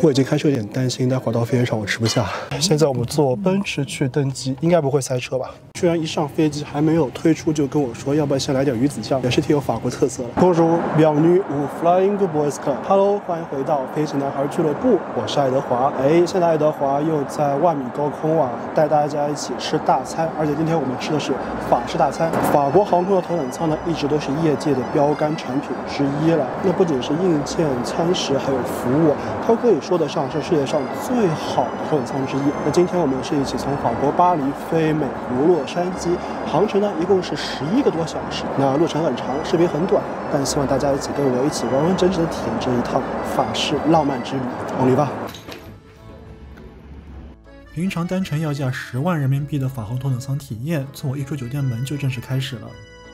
我已经开始有点担心，待会儿到飞机场我吃不下。现在我们坐奔驰去登机，应该不会塞车吧？居然一上飞机还没有推出就跟我说，要不要先来点鱼子酱，也是挺有法国特色的。Bonjour, bienvenue au Flying Boys Club。Hello， 欢迎回到飞行男孩俱乐部，我是爱德华。现在爱德华又在万米高空啊，带大家一起吃大餐，而且今天我们吃的是法式大餐。法国航空的头等舱呢，一直都是业界的标杆产品之一了。那不仅是硬件、餐食，还有服务，它可以说得上是世界上最好的头等舱之一。那今天我们是一起从法国巴黎飞美国洛杉矶，航程呢一共是11个多小时。那路程很长，视频很短，但希望大家一起跟我一起完完整整的体验这一趟法式浪漫之旅。On y va！平常单程要价10万人民币的法航头等舱体验，从我一出酒店门就正式开始了。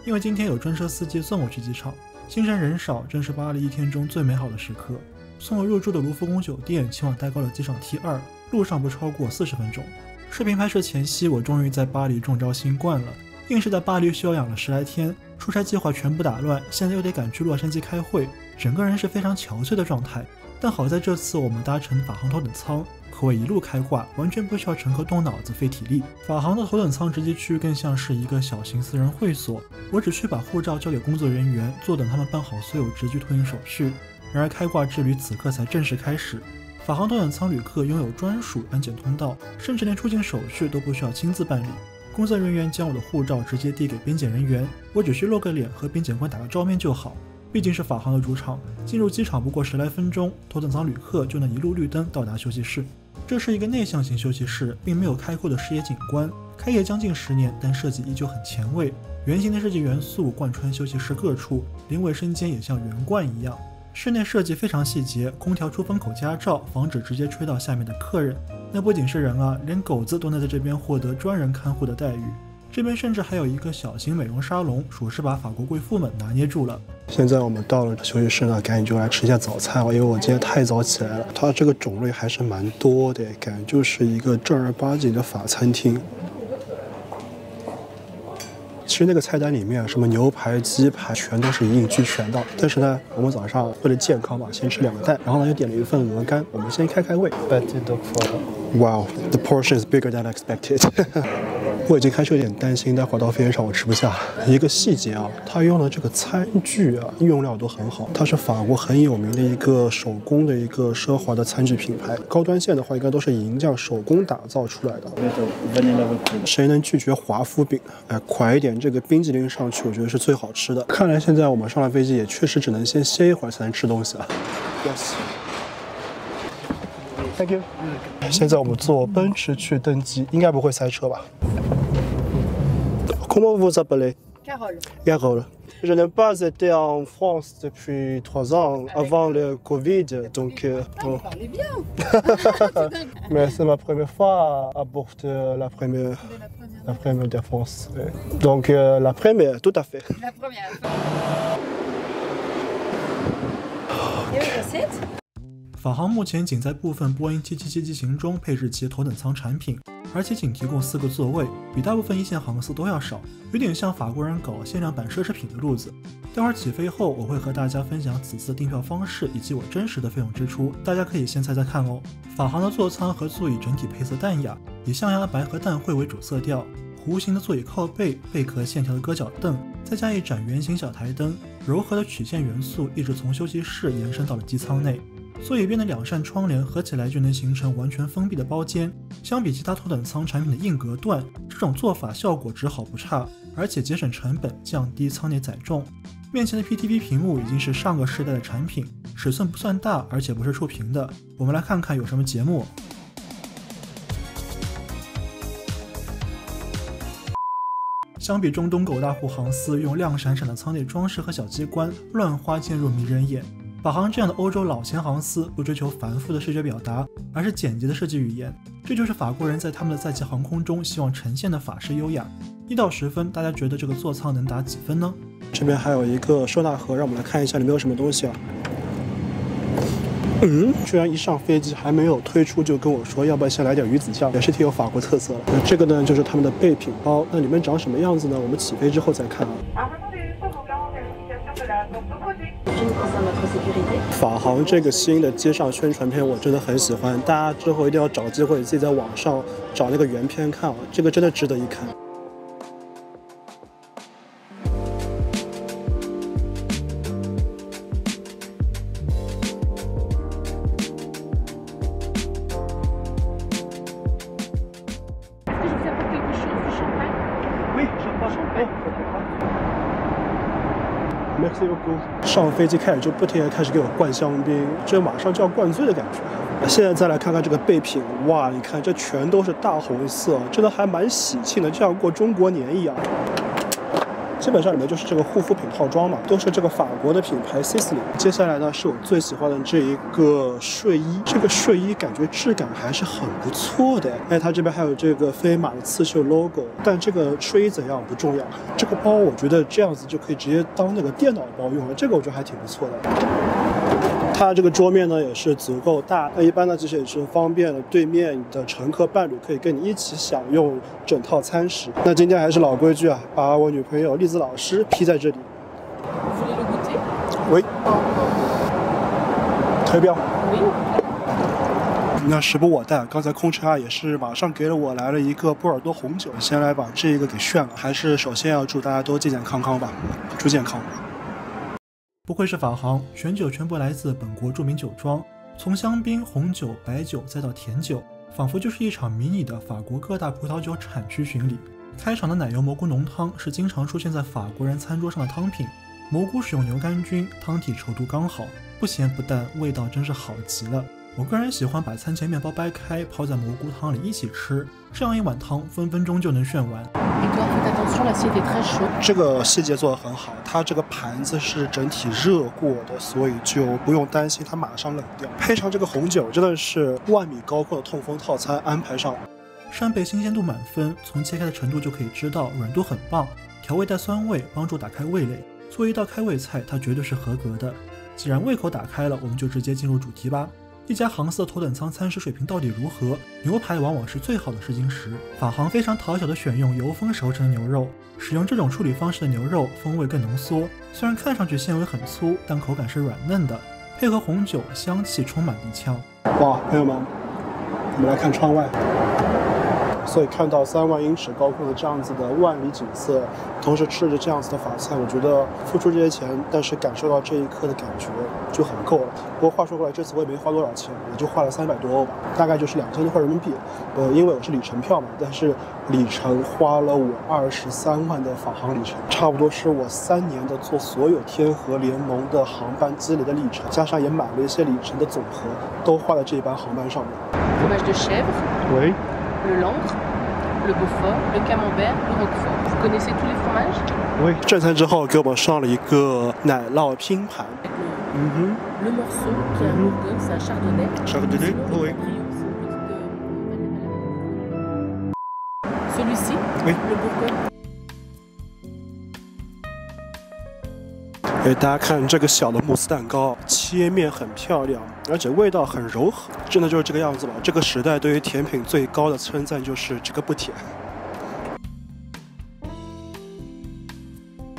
因为今天有专车司机送我去机场，行程人少，正是巴黎一天中最美好的时刻。送我入住的卢浮宫酒店前往戴高乐机场 T2， 路上不超过40分钟。视频拍摄前夕，我终于在巴黎中招新冠了，硬是在巴黎休养了10来天，出差计划全部打乱，现在又得赶去洛杉矶开会，整个人是非常憔悴的状态。但好在这次我们搭乘法航头等舱，可谓一路开挂，完全不需要乘客动脑子费体力。法航的头等舱值机区更像是一个小型私人会所，我只需把护照交给工作人员，坐等他们办好所有值机托运手续。然而开挂之旅此刻才正式开始。法航头等舱旅客拥有专属安检通道，甚至连出境手续都不需要亲自办理。工作人员将我的护照直接递给边检人员，我只需露个脸和边检官打个照面就好。毕竟是法航的主场，进入机场不过10来分钟，头等舱旅客就能一路绿灯到达休息室。这是一个内向型休息室，并没有开阔的视野景观，开业将近10年，但设计依旧很前卫。圆形的设计元素贯穿休息室各处，连卫生间也像圆罐一样。室内设计非常细节，空调出风口加罩，防止直接吹到下面的客人。那不仅是人啊，连狗子都能在这边获得专人看护的待遇。这边甚至还有一个小型美容沙龙，属实把法国贵妇们拿捏住了。现在我们到了休息室呢，赶紧就来吃一下早餐因为我今天太早起来了。它这个种类还是蛮多的，感觉就是一个正儿八经的法餐厅。其实那个菜单里面什么牛排、鸡排全都是一应俱全的，但是呢，我们早上为了健康嘛，先吃2个蛋，然后呢又点了一份鹅肝。我们先开胃。Wow, the portion is bigger than expected 。我已经开始有点担心，待会儿到飞机场我吃不下。一个细节啊，它用的这个餐具啊，用料都很好。它是法国很有名的一个手工的一个奢华的餐具品牌，高端线的话应该都是银匠手工打造出来的。谁能拒绝华夫饼？快一点，这个冰激凌上去，我觉得是最好吃的。看来现在我们上了飞机，也确实只能先歇一会儿才能吃东西啊。Yes。Thank you。现在我们坐奔驰去登机，应该不会塞车吧？Comment vous appelez? Carole. Carole. Je n'ai pas été en France depuis 3 ans avant le Covid, donc. Vous parlez bien. Mais c'est ma première fois à bord de la première de France. Donc la première, tout à fait. La première. Et le recette? 法航目前仅在部分波音777机型中配置其头等舱产品，而且仅提供4个座位，比大部分一线航司都要少，有点像法国人搞限量版奢侈品的路子。待会儿起飞后，我会和大家分享此次订票方式以及我真实的费用支出，大家可以先猜猜看哦。法航的座舱和座椅整体配色淡雅，以象牙白和淡灰为主色调，弧形的座椅靠背，贝壳线条的搁脚凳，再加一盏圆形小台灯，柔和的曲线元素一直从休息室延伸到了机舱内。座椅边的2扇窗帘合起来就能形成完全封闭的包间，相比其他头等舱产品的硬隔断，这种做法效果只好不差，而且节省成本，降低舱内载重。面前的 PTV 屏幕已经是上个世代的产品，尺寸不算大，而且不是触屏的。我们来看看有什么节目。相比中东狗大户航司用亮闪闪的舱内装饰和小机关，乱花渐入迷人眼。法航这样的欧洲老钱航司不追求繁复的视觉表达，而是简洁的设计语言，这就是法国人在他们的载机航空中希望呈现的法式优雅。1到10分，大家觉得这个座舱能打几分呢？这边还有一个收纳盒，让我们来看一下里面有什么东西啊。居然一上飞机还没有推出就跟我说，要不要先来点鱼子酱，也是挺有法国特色的。那这个呢，就是他们的备品包，那里面长什么样子呢？我们起飞之后再看啊。法航这个新的街上宣传片我真的很喜欢，大家之后一定要找机会自己在网上找那个原片看啊，这个真的值得一看。上飞机开始就不停地开始给我灌香槟，这马上就要灌醉的感觉。现在再来看看这个备品，哇，你看这全都是大红色，真的还蛮喜庆的，就像过中国年一样。基本上里面就是这个护肤品套装嘛，都是这个法国的品牌 Sisley。接下来呢是我最喜欢的这一个睡衣，这个睡衣感觉质感还是很不错的。哎，它这边还有这个飞马的刺绣 logo， 但这个睡衣怎样不重要，这个包我觉得这样子就可以直接当那个电脑包用了，这个我觉得还挺不错的。它这个桌面呢也是足够大，那一般呢其实也是方便对面的乘客伴侣可以跟你一起享用整套餐食。那今天还是老规矩啊，把我女朋友栗子老师批在这里。喂，推标。那时不我待，刚才空乘啊也是马上给了我来了一个波尔多红酒，先来把这个给炫了。还是首先要祝大家都健健康康吧，祝健康。不愧是法航，选酒全部来自本国著名酒庄，从香槟、红酒、白酒再到甜酒，仿佛就是一场迷你的法国各大葡萄酒产区巡礼。开场的奶油蘑菇浓汤是经常出现在法国人餐桌上的汤品，蘑菇使用牛肝菌，汤体稠度刚好，不咸不淡，味道真是好极了。我个人喜欢把餐前面包掰开，泡在蘑菇汤里一起吃，这样一碗汤分分钟就能炫完。这个细节做得很好，它这个盘子是整体热过的，所以就不用担心它马上冷掉。配上这个红酒，真的是万米高空的痛风套餐安排上了。扇贝新鲜度满分，从切开的程度就可以知道软度很棒，调味带酸味，帮助打开味蕾。作为一道开胃菜，它绝对是合格的。既然胃口打开了，我们就直接进入主题吧。一家航司的头等舱餐食水平到底如何？牛排往往是最好的试金石。法航非常讨巧的选用油封熟成的牛肉，使用这种处理方式的牛肉风味更浓缩，虽然看上去纤维很粗，但口感是软嫩的，配合红酒，香气充满鼻腔。哇，朋友们，我们来看窗外。所以看到3万英尺高空的这样子的万里景色，同时吃着这样子的法餐，我觉得付出这些钱，但是感受到这一刻的感觉就很够了。不过话说回来，这次我也没花多少钱，也就花了300多欧吧，大概就是2000多块人民币。因为我是里程票嘛，但是里程花了我23万的法航里程，差不多是我3年的做所有天河联盟的航班积累的里程，加上也买了一些里程的总和，都花在这一班航班上面。Fromage de chèvre. Oui. Le langre, le beaufort, le camembert, le roquefort. Vous connaissez tous les fromages? Oui. 正餐之后给我们上了一个奶酪拼盘。Le morceau qui est un bourgogne, c'est un chardonnay. Chardonnay, oui. Celui-ci, oui. Le bourgogne. 给大家看这个小的慕斯蛋糕，切面很漂亮，而且味道很柔和，真的就是这个样子吧。这个时代对于甜品最高的称赞就是这个不甜。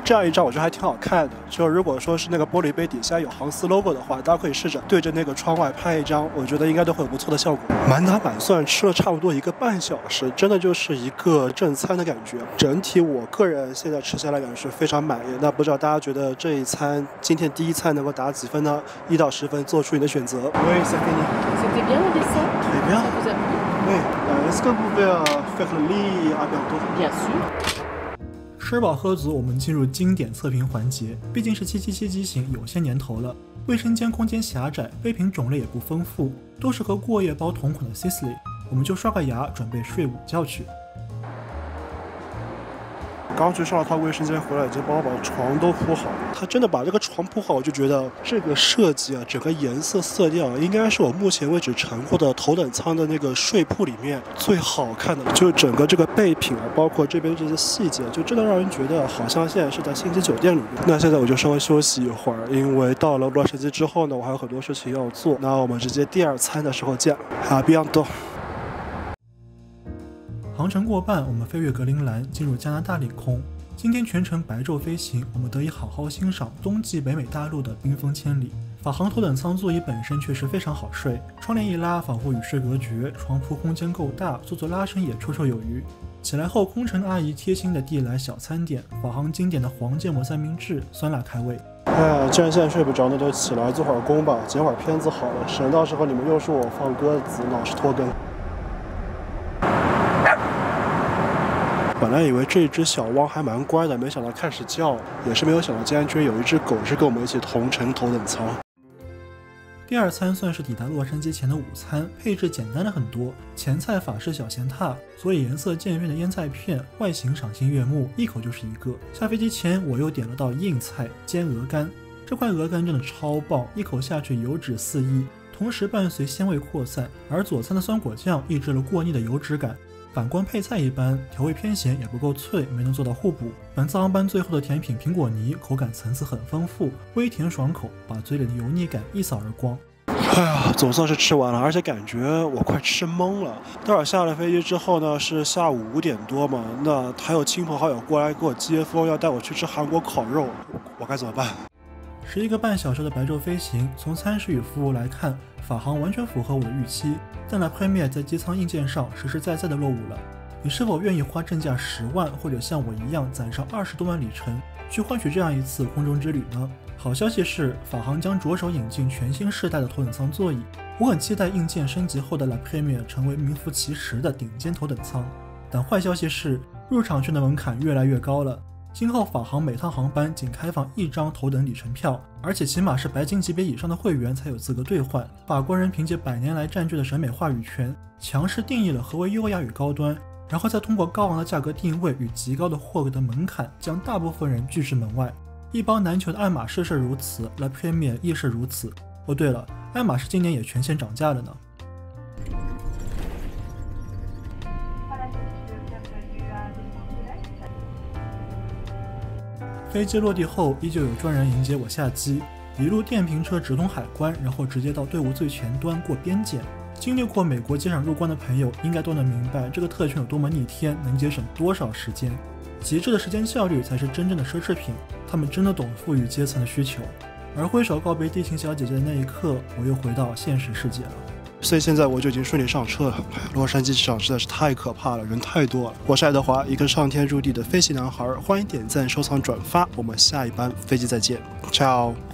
这样一张我觉得还挺好看的，就如果说是那个玻璃杯底下有航司 logo 的话，大家可以试着对着那个窗外拍一张，我觉得应该都会有不错的效果。满打满算吃了差不多1个半小时，真的就是一个正餐的感觉。整体我个人现在吃下来感觉是非常满意。那不知道大家觉得这一餐今天第一餐能够打几分呢？1到10分，做出你的选择。Oui, c'est fini. C'était bien le dessin? Très bien. Ça vous a plu? Oui. Est-ce que vous pouvez faire le lit à bientôt? Bien sûr. 吃饱喝足，我们进入经典测评环节。毕竟是777机型，有些年头了，卫生间空间狭窄，杯品种类也不丰富，都是和过夜包同款的 Sisley。我们就刷个牙，准备睡午觉去。刚去上了趟卫生间回来，已经帮我把床都铺好了。他真的把这个床铺好，我就觉得这个设计啊，整个颜色色调应该是我目前为止乘过的头等舱的那个睡铺里面最好看的。就整个这个备品啊，包括这边这些细节，就真的让人觉得好像现在是在星级酒店里面。那现在我就稍微休息一会儿，因为到了洛杉矶之后呢，我还有很多事情要做。那我们直接第2餐的时候见。À bientôt。航程过半，我们飞越格陵兰，进入加拿大领空。今天全程白昼飞行，我们得以好好欣赏冬季北美大陆的冰封千里。法航头等舱座椅本身确实非常好睡，窗帘一拉，仿佛与世隔绝，床铺空间够大，做拉伸也绰绰有余。起来后，空乘阿姨贴心地递来小餐点，法航经典的黄芥末三明治，酸辣开胃。哎呀，既然现在睡不着，那就起来做会儿工吧，剪会儿片子好了，省到时候你们又说我放鸽子，老是拖更。本来以为这只小汪还蛮乖的，没想到开始叫，也是没有想到竟然居然有一只狗是跟我们一起同乘头等舱。第二餐算是抵达洛杉矶前的午餐，配置简单了很多，前菜法式小咸榻，所以颜色渐变的腌菜片，外形赏心悦目，一口就是一个。下飞机前我又点了道硬菜煎鹅肝，这块鹅肝真的超棒，一口下去油脂四溢，同时伴随鲜味扩散，而佐餐的酸果酱抑制了过腻的油脂感。反观配菜一般，调味偏咸也不够脆，没能做到互补。本次航班最后的甜品苹果泥，口感层次很丰富，微甜爽口，把嘴里的油腻感一扫而光。哎呀，总算是吃完了，而且感觉我快吃懵了。待会儿下了飞机之后呢，是下午5点多嘛，那还有亲朋好友过来给我接风，要带我去吃韩国烤肉，我该怎么办？11个半小时的白昼飞行，从餐食与服务来看，法航完全符合我的预期，但La Première在机舱硬件上实实在在的落伍了。你是否愿意花正价10万，或者像我一样攒上20多万里程，去换取这样一次空中之旅呢？好消息是，法航将着手引进全新世代的头等舱座椅，我很期待硬件升级后的La Première成为名副其实的顶尖头等舱。但坏消息是，入场券的门槛越来越高了。今后法航每趟航班仅开放1张头等里程票，而且起码是白金级别以上的会员才有资格兑换。法国人凭借100年来占据的审美话语权，强势定义了何为优雅与高端，然后再通过高昂的价格定位与极高的获得门槛，将大部分人拒之门外。一包难求的爱马仕是如此， La Première 亦是如此。哦对了，爱马仕今年也全线涨价了呢。飞机落地后，依旧有专人迎接我下机，一路电瓶车直通海关，然后直接到队伍最前端过边检。经历过美国机场入关的朋友应该都能明白这个特权有多么逆天，能节省多少时间。极致的时间效率才是真正的奢侈品，他们真的懂富裕阶层的需求。而挥手告别地勤小姐姐的那一刻，我又回到现实世界了。所以现在我就已经顺利上车了。洛杉矶机场实在是太可怕了，人太多了。我是爱德华，一个上天入地的飞行男孩。欢迎点赞、收藏、转发，我们下一班飞机再见，ciao。